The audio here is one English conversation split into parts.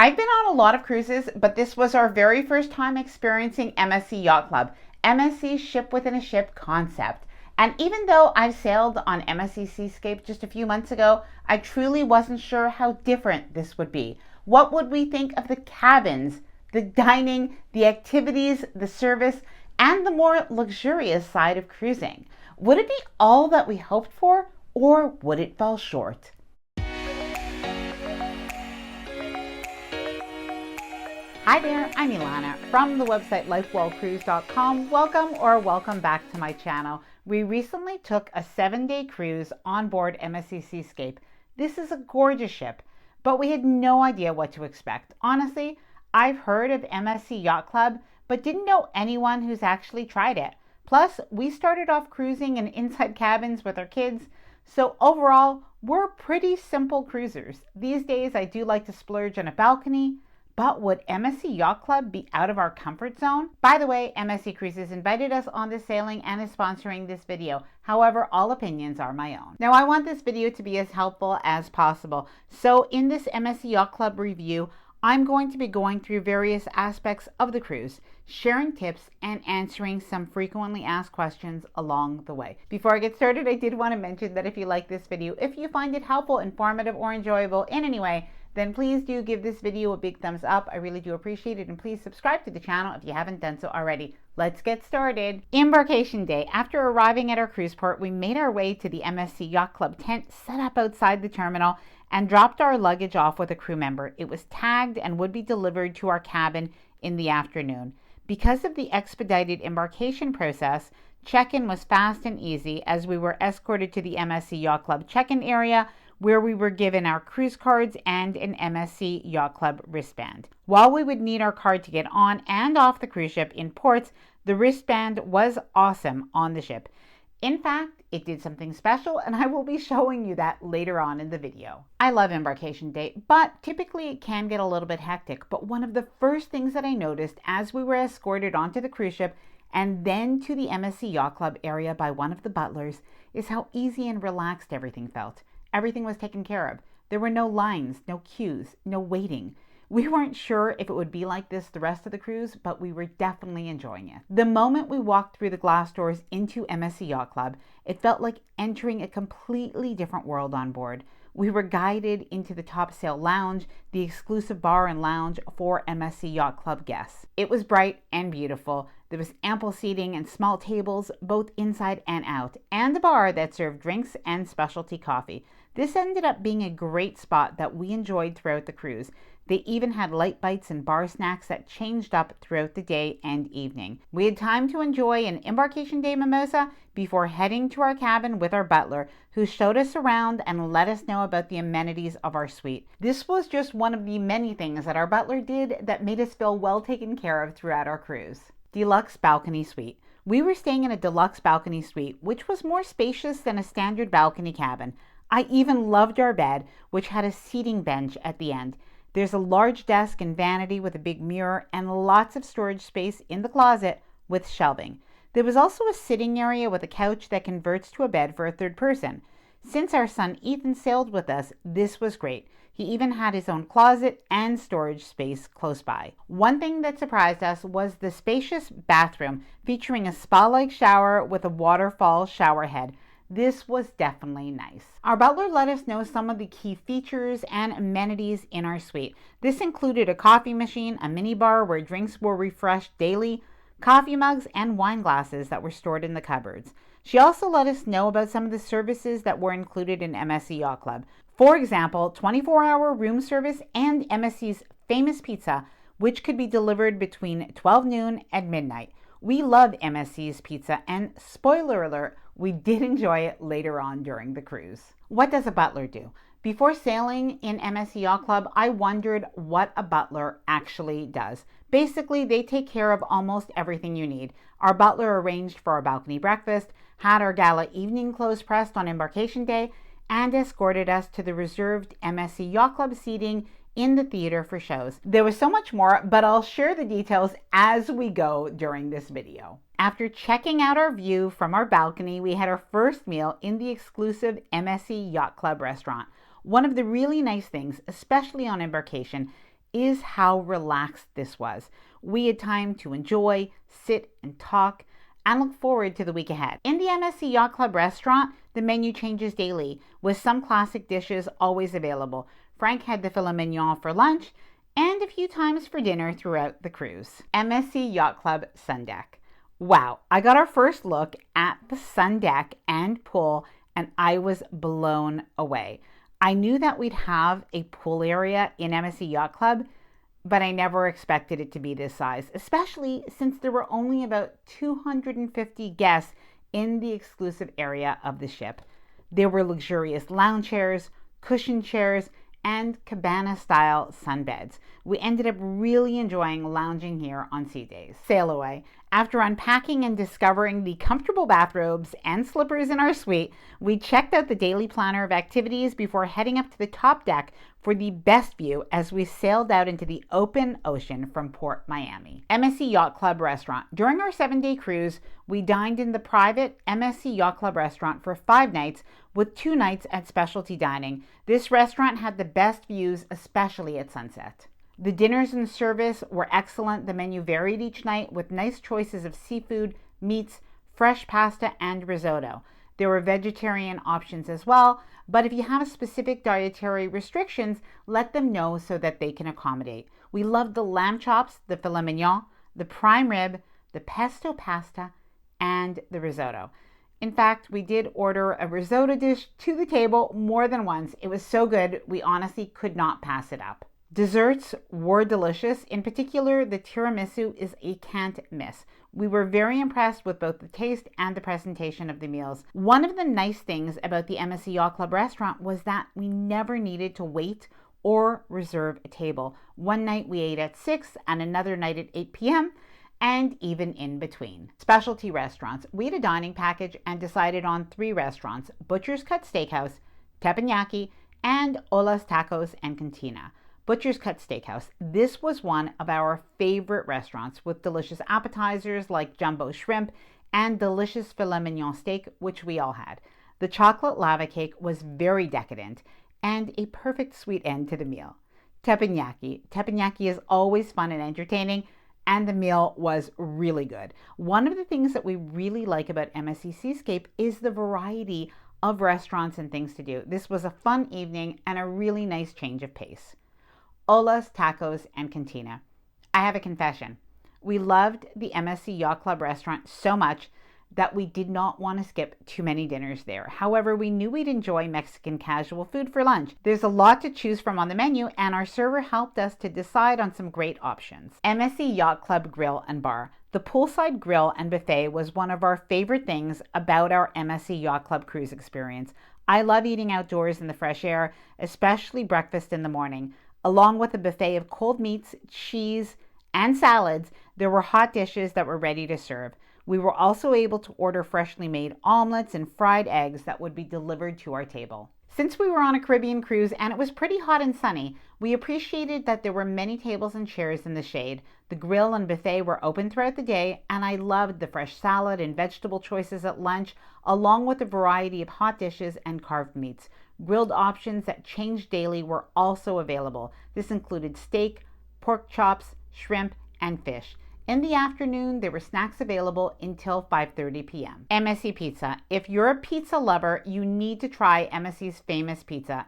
I've been on a lot of cruises, but this was our very first time experiencing MSC Yacht Club, MSC ship within a ship concept. And even though I've sailed on MSC Seascape just a few months ago, I truly wasn't sure how different this would be. What would we think of the cabins, the dining, the activities, the service, and the more luxurious side of cruising? Would it be all that we hoped for, or would it fall short? Hi there, I'm Ilana from the website lifewellcruise.com. Welcome back to my channel. We recently took a 7-day cruise on board MSC Seascape. This is a gorgeous ship, but we had no idea what to expect. Honestly, I've heard of MSC Yacht Club, but didn't know anyone who's actually tried it. Plus, we started off cruising in inside cabins with our kids, so overall, we're pretty simple cruisers. These days, I do like to splurge on a balcony. But would MSC Yacht Club be out of our comfort zone? By the way, MSC Cruises invited us on this sailing and is sponsoring this video. However, all opinions are my own. Now, I want this video to be as helpful as possible. So in this MSC Yacht Club review, I'm going to be going through various aspects of the cruise, sharing tips and answering some frequently asked questions along the way. Before I get started, I did want to mention that if you like this video, if you find it helpful, informative, or enjoyable in any way, then please do give this video a big thumbs up. I really do appreciate it. And please subscribe to the channel if you haven't done so already. Let's get started. Embarkation day. After arriving at our cruise port, we made our way to the MSC Yacht Club tent set up outside the terminal and dropped our luggage off with a crew member. It was tagged and would be delivered to our cabin in the afternoon. Because of the expedited embarkation process, check-in was fast and easy as we were escorted to the MSC Yacht Club check-in area, where we were given our cruise cards and an MSC Yacht Club wristband. While we would need our card to get on and off the cruise ship in ports, the wristband was awesome on the ship. In fact, it did something special, and I will be showing you that later on in the video. I love embarkation day, but typically it can get a little bit hectic. But one of the first things that I noticed as we were escorted onto the cruise ship and then to the MSC Yacht Club area by one of the butlers is how easy and relaxed everything felt. Everything was taken care of. There were no lines, no queues, no waiting. We weren't sure if it would be like this the rest of the cruise, but we were definitely enjoying it. The moment we walked through the glass doors into MSC Yacht Club, it felt like entering a completely different world on board. We were guided into the top sail lounge, the exclusive bar and lounge for MSC Yacht Club guests. It was bright and beautiful. There was ample seating and small tables, both inside and out, and a bar that served drinks and specialty coffee. This ended up being a great spot that we enjoyed throughout the cruise. They even had light bites and bar snacks that changed up throughout the day and evening. We had time to enjoy an embarkation day mimosa before heading to our cabin with our butler, who showed us around and let us know about the amenities of our suite. This was just one of the many things that our butler did that made us feel well taken care of throughout our cruise. Deluxe balcony suite. We were staying in a deluxe balcony suite, which was more spacious than a standard balcony cabin. I even loved our bed, which had a seating bench at the end. There's a large desk and vanity with a big mirror and lots of storage space in the closet with shelving. There was also a sitting area with a couch that converts to a bed for a third person. Since our son Ethan sailed with us, this was great. He even had his own closet and storage space close by. One thing that surprised us was the spacious bathroom featuring a spa-like shower with a waterfall shower head. This was definitely nice. Our butler let us know some of the key features and amenities in our suite. This included a coffee machine, a mini bar where drinks were refreshed daily, coffee mugs, and wine glasses that were stored in the cupboards. She also let us know about some of the services that were included in MSC Yacht Club. For example, 24-hour room service and MSC's famous pizza, which could be delivered between 12 noon and midnight. We love MSC's pizza, and spoiler alert, we did enjoy it later on during the cruise. What does a butler do? Before sailing in MSC Yacht Club, I wondered what a butler actually does. Basically, they take care of almost everything you need. Our butler arranged for our balcony breakfast, had our gala evening clothes pressed on embarkation day, and escorted us to the reserved MSC Yacht Club seating in the theater for shows. There was so much more, but I'll share the details as we go during this video. After checking out our view from our balcony, we had our first meal in the exclusive MSC Yacht Club restaurant. One of the really nice things, especially on embarkation, is how relaxed this was. We had time to enjoy, sit and talk, and look forward to the week ahead. In the MSC Yacht Club restaurant, the menu changes daily, with some classic dishes always available. Frank had the filet mignon for lunch, and a few times for dinner throughout the cruise. MSC Yacht Club Sun Deck. Wow, I got our first look at the sun deck and pool, and I was blown away. I knew that we'd have a pool area in MSC Yacht Club, but I never expected it to be this size, especially since there were only about 250 guests in the exclusive area of the ship. There were luxurious lounge chairs, cushion chairs, and cabana-style sunbeds. We ended up really enjoying lounging here on sea days. Sail away. After unpacking and discovering the comfortable bathrobes and slippers in our suite, we checked out the daily planner of activities before heading up to the top deck for the best view as we sailed out into the open ocean from Port Miami. MSC Yacht Club Restaurant. During our 7-day cruise, we dined in the private MSC Yacht Club restaurant for 5 nights, with 2 nights at specialty dining. This restaurant had the best views, especially at sunset. The dinners and service were excellent. The menu varied each night with nice choices of seafood, meats, fresh pasta, and risotto. There were vegetarian options as well, but if you have specific dietary restrictions, let them know so that they can accommodate. We loved the lamb chops, the filet mignon, the prime rib, the pesto pasta, and the risotto. In fact, we did order a risotto dish to the table more than once. It was so good, we honestly could not pass it up. Desserts were delicious. In particular, the tiramisu is a can't miss. We were very impressed with both the taste and the presentation of the meals. One of the nice things about the MSC Yacht Club restaurant was that we never needed to wait or reserve a table. One night we ate at 6 and another night at 8 p.m. and even in between. Specialty restaurants. We had a dining package and decided on 3 restaurants: Butcher's Cut Steakhouse, Teppanyaki, and Ola's Tacos and Cantina. Butcher's Cut Steakhouse. This was one of our favorite restaurants, with delicious appetizers like jumbo shrimp and delicious filet mignon steak, which we all had. The chocolate lava cake was very decadent and a perfect sweet end to the meal. Teppanyaki. Teppanyaki is always fun and entertaining, and the meal was really good. One of the things that we really like about MSC Seascape is the variety of restaurants and things to do. This was a fun evening and a really nice change of pace. Ola's Tacos and Cantina. I have a confession. We loved the MSC Yacht Club restaurant so much that we did not want to skip too many dinners there. However, we knew we'd enjoy Mexican casual food for lunch. There's a lot to choose from on the menu, and our server helped us to decide on some great options. MSC Yacht Club Grill and Bar. The poolside grill and buffet was one of our favorite things about our MSC Yacht Club cruise experience. I love eating outdoors in the fresh air, especially breakfast in the morning. Along with a buffet of cold meats, cheese, and salads, there were hot dishes that were ready to serve. We were also able to order freshly made omelets and fried eggs that would be delivered to our table. Since we were on a Caribbean cruise and it was pretty hot and sunny, we appreciated that there were many tables and chairs in the shade. The grill and buffet were open throughout the day, and I loved the fresh salad and vegetable choices at lunch, along with a variety of hot dishes and carved meats. Grilled options that changed daily were also available. This included steak, pork chops, shrimp, and fish. In the afternoon, there were snacks available until 5:30 p.m. MSC Pizza. If you're a pizza lover, you need to try MSC's famous pizza.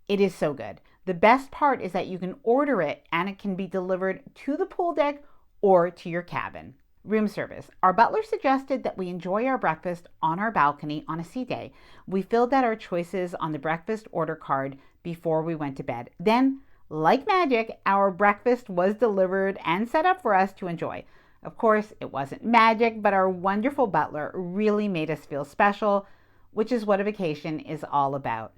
It is so good. The best part is that you can order it and it can be delivered to the pool deck or to your cabin. Room service. Our butler suggested that we enjoy our breakfast on our balcony on a sea day. We filled out our choices on the breakfast order card before we went to bed. Then, like magic, our breakfast was delivered and set up for us to enjoy. Of course, it wasn't magic, but our wonderful butler really made us feel special, which is what a vacation is all about.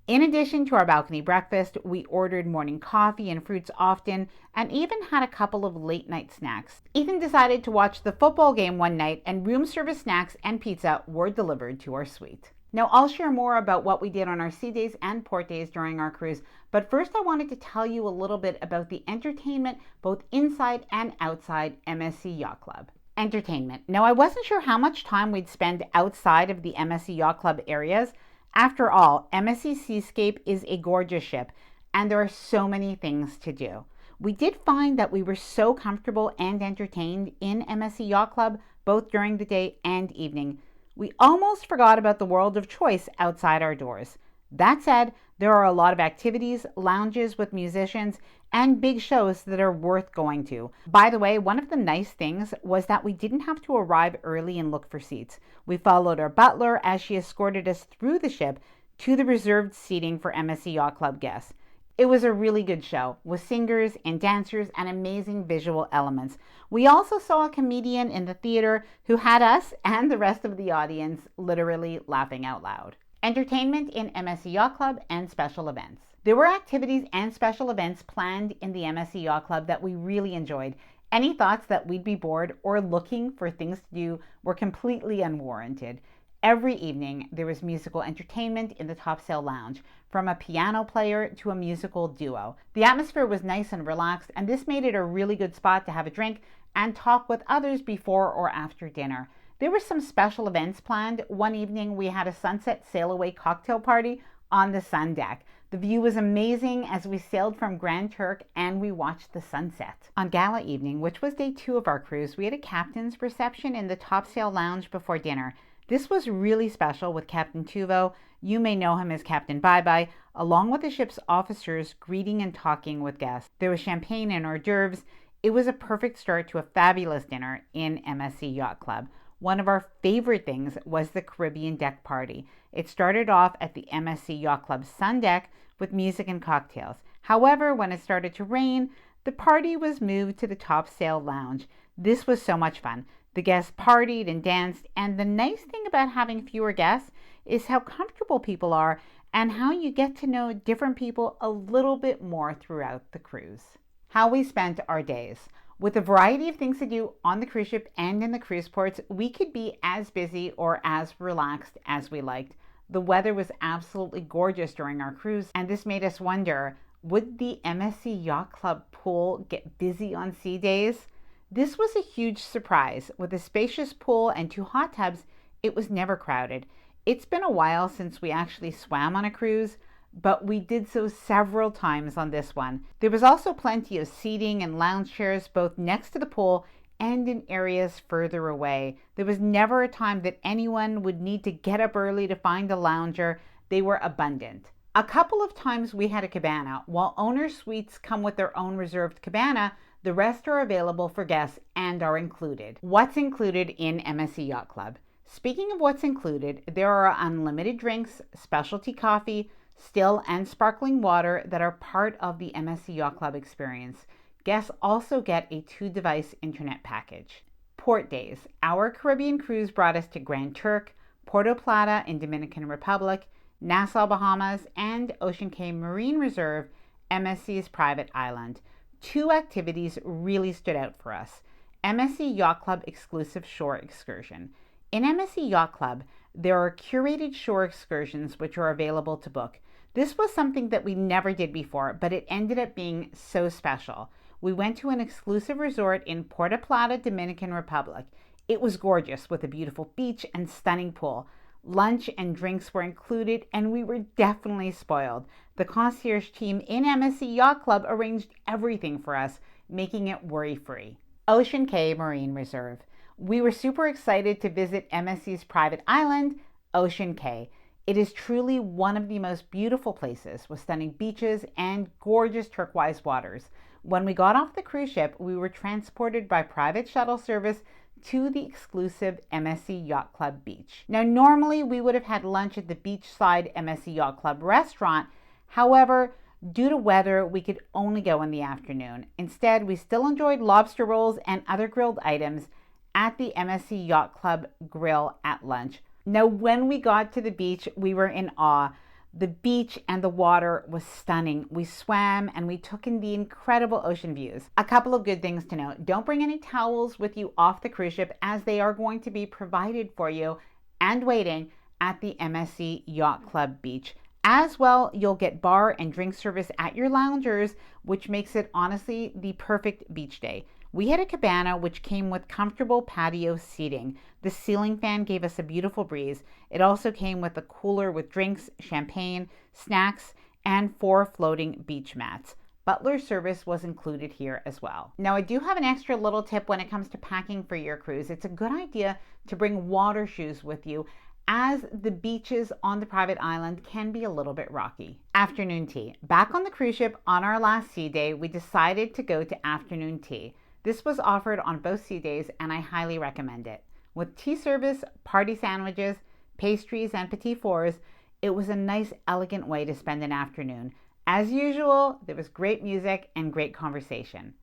In addition to our balcony breakfast, we ordered morning coffee and fruits often, and even had a couple of late night snacks. Ethan decided to watch the football game one night, and room service snacks and pizza were delivered to our suite. Now, I'll share more about what we did on our sea days and port days during our cruise, but first I wanted to tell you a little bit about the entertainment both inside and outside MSC Yacht Club. Entertainment. Now, I wasn't sure how much time we'd spend outside of the MSC Yacht Club areas. After all, MSC Seascape is a gorgeous ship, and there are so many things to do. We did find that we were so comfortable and entertained in MSC Yacht Club, both during the day and evening. We almost forgot about the world of choice outside our doors. That said, there are a lot of activities, lounges with musicians, and big shows that are worth going to. By the way, one of the nice things was that we didn't have to arrive early and look for seats. We followed our butler as she escorted us through the ship to the reserved seating for MSC Yacht Club guests. It was a really good show with singers and dancers and amazing visual elements. We also saw a comedian in the theater who had us and the rest of the audience literally laughing out loud. Entertainment in MSC Yacht Club and special events. There were activities and special events planned in the MSC Yacht Club that we really enjoyed. Any thoughts that we'd be bored or looking for things to do were completely unwarranted. Every evening, there was musical entertainment in the Topsail Lounge, from a piano player to a musical duo. The atmosphere was nice and relaxed, and this made it a really good spot to have a drink and talk with others before or after dinner. There were some special events planned. One evening, we had a sunset sail-away cocktail party on the sun deck. The view was amazing as we sailed from Grand Turk and we watched the sunset. On gala evening, which was day 2 of our cruise, we had a captain's reception in the Topsail Lounge before dinner. This was really special with Captain Tuvo, you may know him as Captain Bye-Bye, along with the ship's officers greeting and talking with guests. There was champagne and hors d'oeuvres. It was a perfect start to a fabulous dinner in MSC Yacht Club. One of our favorite things was the Caribbean deck party. It started off at the MSC Yacht Club sun deck with music and cocktails. However, when it started to rain, the party was moved to the Topsail Lounge. This was so much fun. The guests partied and danced, and the nice thing about having fewer guests is how comfortable people are and how you get to know different people a little bit more throughout the cruise. How we spent our days. With a variety of things to do on the cruise ship and in the cruise ports, we could be as busy or as relaxed as we liked. The weather was absolutely gorgeous during our cruise, and this made us wonder, would the MSC Yacht Club pool get busy on sea days? This was a huge surprise. With a spacious pool and 2 hot tubs, it was never crowded. It's been a while since we actually swam on a cruise, but we did so several times on this one. There was also plenty of seating and lounge chairs both next to the pool and in areas further away. There was never a time that anyone would need to get up early to find a lounger. They were abundant. A couple of times we had a cabana. While owner suites come with their own reserved cabana, the rest are available for guests and are included. What's included in MSC Yacht Club? Speaking of what's included, there are unlimited drinks, specialty coffee, still and sparkling water that are part of the MSC Yacht Club experience. Guests also get a 2-device internet package. Port days. Our Caribbean cruise brought us to Grand Turk, Puerto Plata in Dominican Republic, Nassau, Bahamas, and Ocean Cay Marine Reserve, MSC's private island. 2 activities really stood out for us. MSC Yacht Club exclusive shore excursion. In MSC Yacht Club, there are curated shore excursions which are available to book. This was something that we never did before, but it ended up being so special. We went to an exclusive resort in Puerto Plata, Dominican Republic. It was gorgeous with a beautiful beach and stunning pool. Lunch and drinks were included, and we were definitely spoiled. The concierge team in MSC Yacht Club arranged everything for us, making it worry-free. Ocean Cay Marine Reserve. We were super excited to visit MSC's private island, Ocean Cay. It is truly one of the most beautiful places with stunning beaches and gorgeous turquoise waters. When we got off the cruise ship, we were transported by private shuttle service to the exclusive MSC Yacht Club beach. Now, normally we would have had lunch at the beachside MSC Yacht Club restaurant. However, due to weather, we could only go in the afternoon. Instead, we still enjoyed lobster rolls and other grilled items at the MSC Yacht Club grill at lunch. Now, when we got to the beach, we were in awe. The beach and the water was stunning. We swam and we took in the incredible ocean views. A couple of good things to note. Don't bring any towels with you off the cruise ship, as they are going to be provided for you and waiting at the MSC Yacht Club beach. As well, you'll get bar and drink service at your loungers, which makes it honestly the perfect beach day. We had a cabana which came with comfortable patio seating. The ceiling fan gave us a beautiful breeze. It also came with a cooler with drinks, champagne, snacks, and 4 floating beach mats. Butler service was included here as well. Now, I do have an extra little tip when it comes to packing for your cruise. It's a good idea to bring water shoes with you, as the beaches on the private island can be a little bit rocky. Afternoon tea. Back on the cruise ship on our last sea day, we decided to go to afternoon tea. This was offered on both sea days, and I highly recommend it. With tea service, party sandwiches, pastries, and petit fours, it was a nice, elegant way to spend an afternoon. As usual, there was great music and great conversation.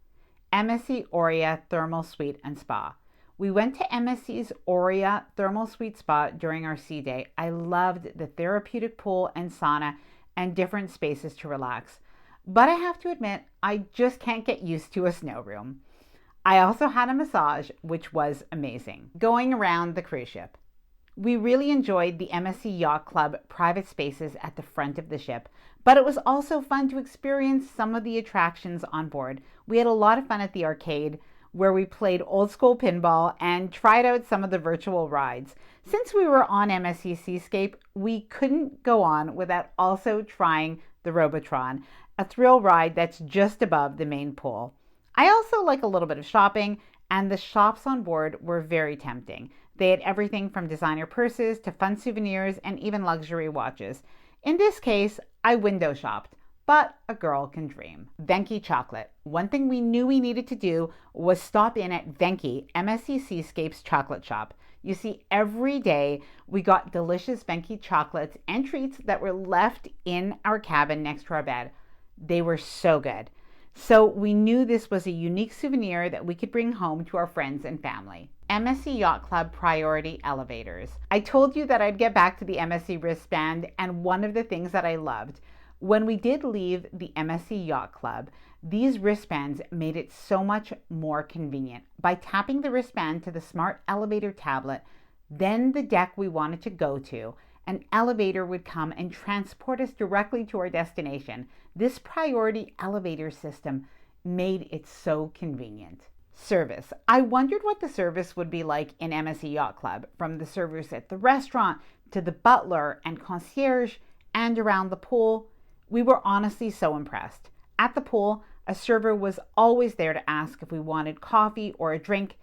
MSC Aurea Thermal Suite and Spa. We went to MSC's Aurea Thermal Suite Spa during our sea day. I loved the therapeutic pool and sauna and different spaces to relax. But I have to admit, I just can't get used to a snow room. I also had a massage, which was amazing. Going around the cruise ship. We really enjoyed the MSC Yacht Club private spaces at the front of the ship, but it was also fun to experience some of the attractions on board. We had a lot of fun at the arcade, where we played old school pinball and tried out some of the virtual rides. Since we were on MSC Seascape, we couldn't go on without also trying the Robotron, a thrill ride that's just above the main pool. I also like a little bit of shopping, and the shops on board were very tempting. They had everything from designer purses to fun souvenirs and even luxury watches. In this case, I window shopped, but a girl can dream. Venki chocolate. One thing we knew we needed to do was stop in at Venki, MSC Seascape's chocolate shop. You see, every day we got delicious Venki chocolates and treats that were left in our cabin next to our bed. They were so good. So we knew this was a unique souvenir that we could bring home to our friends and family. MSC Yacht Club Priority Elevators. I told you that I'd get back to the MSC wristband, and one of the things that I loved, when we did leave the MSC Yacht Club, these wristbands made it so much more convenient. By tapping the wristband to the smart elevator tablet, then the deck we wanted to go to, an elevator would come and transport us directly to our destination. This priority elevator system made it so convenient. Service. I wondered what the service would be like in MSC Yacht Club, from the servers at the restaurant to the butler and concierge and around the pool. We were honestly so impressed. At the pool, a server was always there to ask if we wanted coffee or a drink.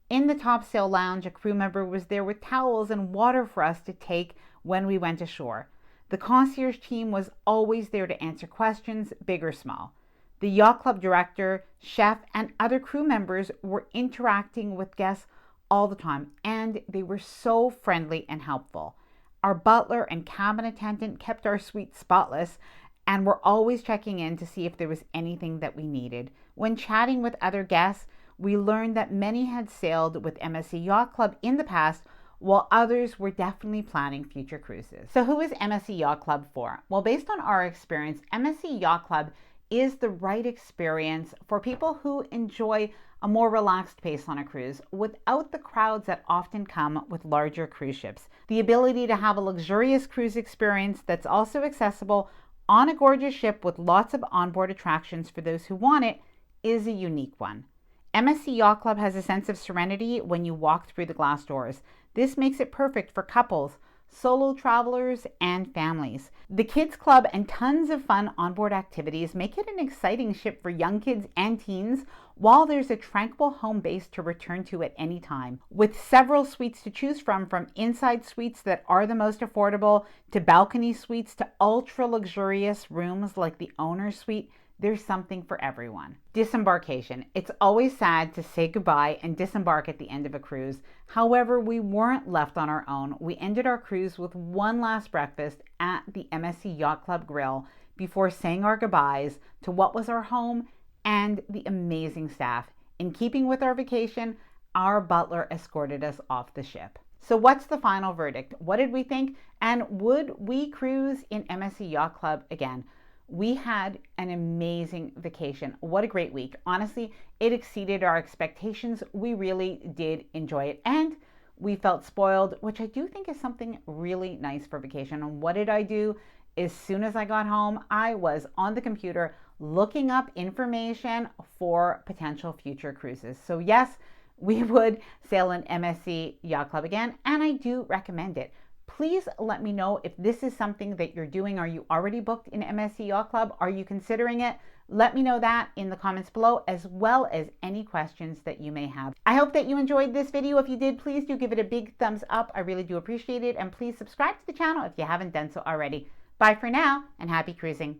In the topsail lounge, a crew member was there with towels and water for us to take when we went ashore. The concierge team was always there to answer questions, big or small. The yacht club director, chef, and other crew members were interacting with guests all the time, and they were so friendly and helpful. Our butler and cabin attendant kept our suite spotless, and were always checking in to see if there was anything that we needed. When chatting with other guests, we learned that many had sailed with MSC Yacht Club in the past, while others were definitely planning future cruises. So who is MSC Yacht Club for? Well, based on our experience, MSC Yacht Club is the right experience for people who enjoy a more relaxed pace on a cruise without the crowds that often come with larger cruise ships. The ability to have a luxurious cruise experience that's also accessible on a gorgeous ship with lots of onboard attractions for those who want it is a unique one. MSC Yacht Club has a sense of serenity when you walk through the glass doors. This makes it perfect for couples, solo travelers, and families. The kids club and tons of fun onboard activities make it an exciting ship for young kids and teens, while there's a tranquil home base to return to at any time. With several suites to choose from inside suites that are the most affordable, to balcony suites, to ultra luxurious rooms like the owner's suite, there's something for everyone. Disembarkation. It's always sad to say goodbye and disembark at the end of a cruise. However, we weren't left on our own. We ended our cruise with one last breakfast at the MSC Yacht Club Grill before saying our goodbyes to what was our home and the amazing staff. In keeping with our vacation, our butler escorted us off the ship. So what's the final verdict? What did we think? And would we cruise in MSC Yacht Club again? We had an amazing vacation. What a great week. Honestly, it exceeded our expectations. We really did enjoy it. And we felt spoiled, which I do think is something really nice for vacation. And what did I do? As soon as I got home, I was on the computer looking up information for potential future cruises. So yes, we would sail an MSC Yacht Club again, and I do recommend it. Please let me know if this is something that you're doing. Are you already booked in MSC Yacht Club? Are you considering it? Let me know that in the comments below, as well as any questions that you may have. I hope that you enjoyed this video. If you did, please do give it a big thumbs up. I really do appreciate it. And please subscribe to the channel if you haven't done so already. Bye for now, and happy cruising.